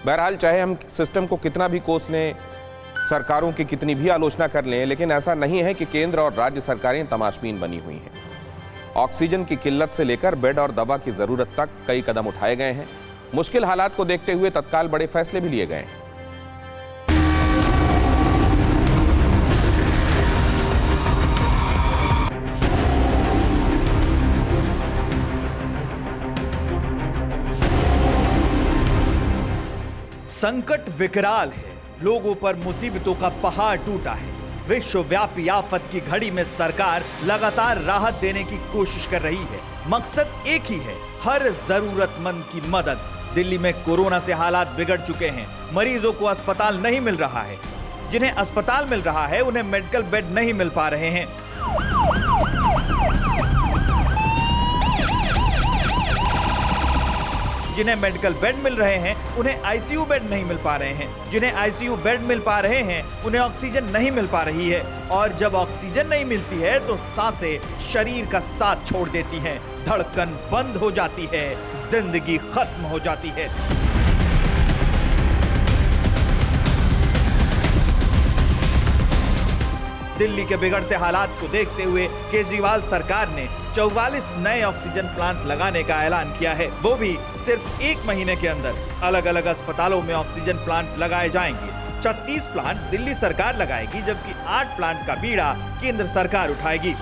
बहरहाल चाहे हम सिस्टम को कितना भी कोस लें, सरकारों की कितनी भी आलोचना कर लें, लेकिन ऐसा नहीं है कि केंद्र और राज्य सरकारें तमाशबीन बनी हुई हैं। ऑक्सीजन की किल्लत से लेकर बेड और दवा की जरूरत तक कई कदम उठाए गए हैं। मुश्किल हालात को देखते हुए तत्काल बड़े फैसले भी लिए गए हैं। संकट विकराल है, लोगों पर मुसीबतों का पहाड़ टूटा है। विश्वव्यापी आफत की घड़ी में सरकार लगातार राहत देने की कोशिश कर रही है। मकसद एक ही है, हर जरूरतमंद की मदद। दिल्ली में कोरोना से हालात बिगड़ चुके हैं। मरीजों को अस्पताल नहीं मिल रहा है, जिन्हें अस्पताल मिल रहा है उन्हें मेडिकल बेड नहीं मिल पा रहे हैं। जिन्हें मेडिकल बेड मिल रहे हैं उन्हें आईसीयू बेड नहीं मिल पा रहे हैं। जिन्हें आईसीयू बेड मिल पा रहे हैं उन्हें ऑक्सीजन नहीं मिल पा रही है। और जब ऑक्सीजन नहीं मिलती है तो सांसें शरीर का साथ छोड़ देती हैं, धड़कन बंद हो जाती है, जिंदगी खत्म हो जाती है। दिल्ली के बिगड़ते हालात को देखते हुए केजरीवाल सरकार ने 44 नए ऑक्सीजन प्लांट लगाने का ऐलान किया है, वो भी सिर्फ 1 महीने के अंदर। अलग अलग अस्पतालों में ऑक्सीजन प्लांट लगाए जाएंगे। 36 प्लांट दिल्ली सरकार लगाएगी, जबकि 8 प्लांट का बीड़ा केंद्र सरकार उठाएगी।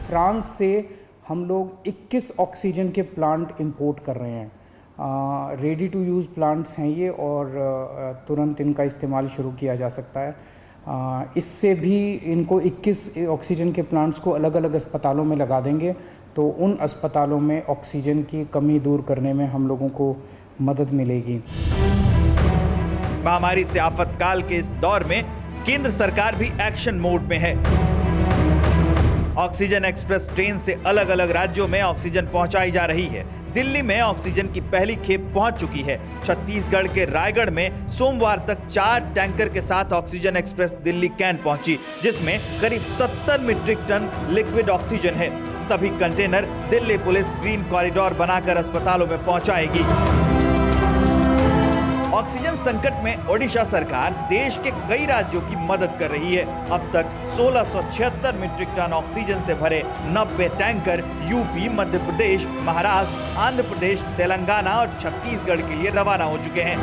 फ्रांस से हम लोग 21 ऑक्सीजन के प्लांट इंपोर्ट कर रहे हैं। रेडी टू यूज़ प्लांट्स हैं ये, और तुरंत इनका इस्तेमाल शुरू किया जा सकता है। इससे भी इनको 21 ऑक्सीजन के प्लांट्स को अलग अलग अस्पतालों में लगा देंगे, तो उन अस्पतालों में ऑक्सीजन की कमी दूर करने में हम लोगों को मदद मिलेगी। महामारी से आफतकाल के इस दौर में केंद्र सरकार भी एक्शन मोड में है। ऑक्सीजन एक्सप्रेस ट्रेन से अलग अलग राज्यों में ऑक्सीजन पहुंचाई जा रही है। दिल्ली में ऑक्सीजन की पहली खेप पहुंच चुकी है। छत्तीसगढ़ के रायगढ़ में सोमवार तक 4 टैंकर के साथ ऑक्सीजन एक्सप्रेस दिल्ली कैंट पहुंची, जिसमें करीब 70 मीट्रिक टन लिक्विड ऑक्सीजन है। सभी container Delhi police green corridor बनाकर अस्पतालों में पहुंचाएगी। ऑक्सीजन संकट में ओडिशा सरकार देश के कई राज्यों की मदद कर रही है। अब तक 1676 मीट्रिक टन ऑक्सीजन से भरे 90 टैंकर यूपी, मध्य प्रदेश, महाराष्ट्र, आंध्र प्रदेश, तेलंगाना और छत्तीसगढ़ के लिए रवाना हो चुके हैं।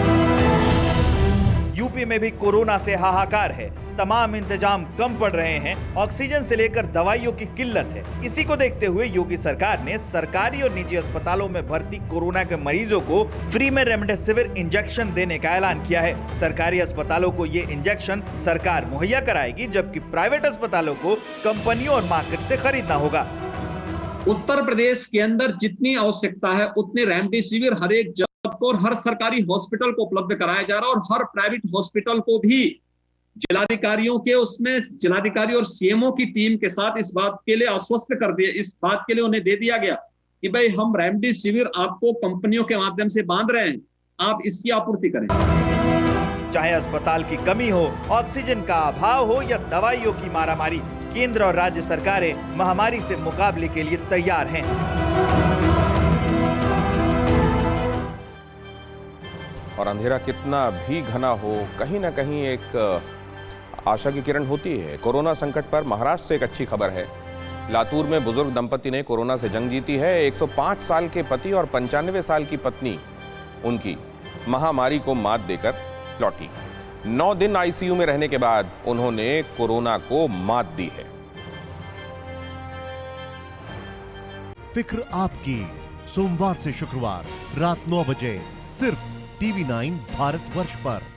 यूपी में भी कोरोना से हाहाकार है। तमाम इंतजाम कम पड़ रहे हैं। ऑक्सीजन से लेकर दवाइयों की किल्लत है। इसी को देखते हुए योगी सरकार ने सरकारी और निजी अस्पतालों में भर्ती कोरोना के मरीजों को फ्री में रेमडेसिविर इंजेक्शन देने का ऐलान किया है। सरकारी अस्पतालों को ये इंजेक्शन सरकार मुहैया कराएगी, जबकि प्राइवेट अस्पतालों को कंपनियों और मार्केट से खरीदना होगा। उत्तर प्रदेश के अंदर जितनी आवश्यकता है उतनी रेमडेसिविर हर एक जगह और हर सरकारी हॉस्पिटल को उपलब्ध कराया जा रहा है, और हर प्राइवेट हॉस्पिटल को भी जिलाधिकारियों के उसमें जिलाधिकारी और सीएमओ की टीम के साथ इस बात के लिए आश्वस्त कर दिया, इस बात के लिए उन्हें दे दिया गया कि भाई हम रेमडेसिविर आपको कंपनियों के माध्यम से बांध रहे हैं, आप इसकी आपूर्ति करें। चाहे अस्पताल की कमी हो, ऑक्सीजन का अभाव हो या दवाइयों की मारामारी, केंद्र और राज्य सरकारें महामारी से मुकाबले के लिए तैयार हैं। और अंधेरा कितना भी घना हो, कहीं ना कहीं एक आशा की किरण होती है। कोरोना संकट पर महाराष्ट्र से एक अच्छी खबर है। लातूर में बुजुर्ग दंपति ने कोरोना से जंग जीती है। 105 साल के पति और 95 साल की पत्नी उनकी महामारी को मात देकर लौटी। 9 दिन आईसीयू में रहने के बाद उन्होंने कोरोना को मात दी है। फिक्र आपकी, सोमवार से शुक्रवार रात 9 बजे सिर्फ TV9 भारतवर्ष पर।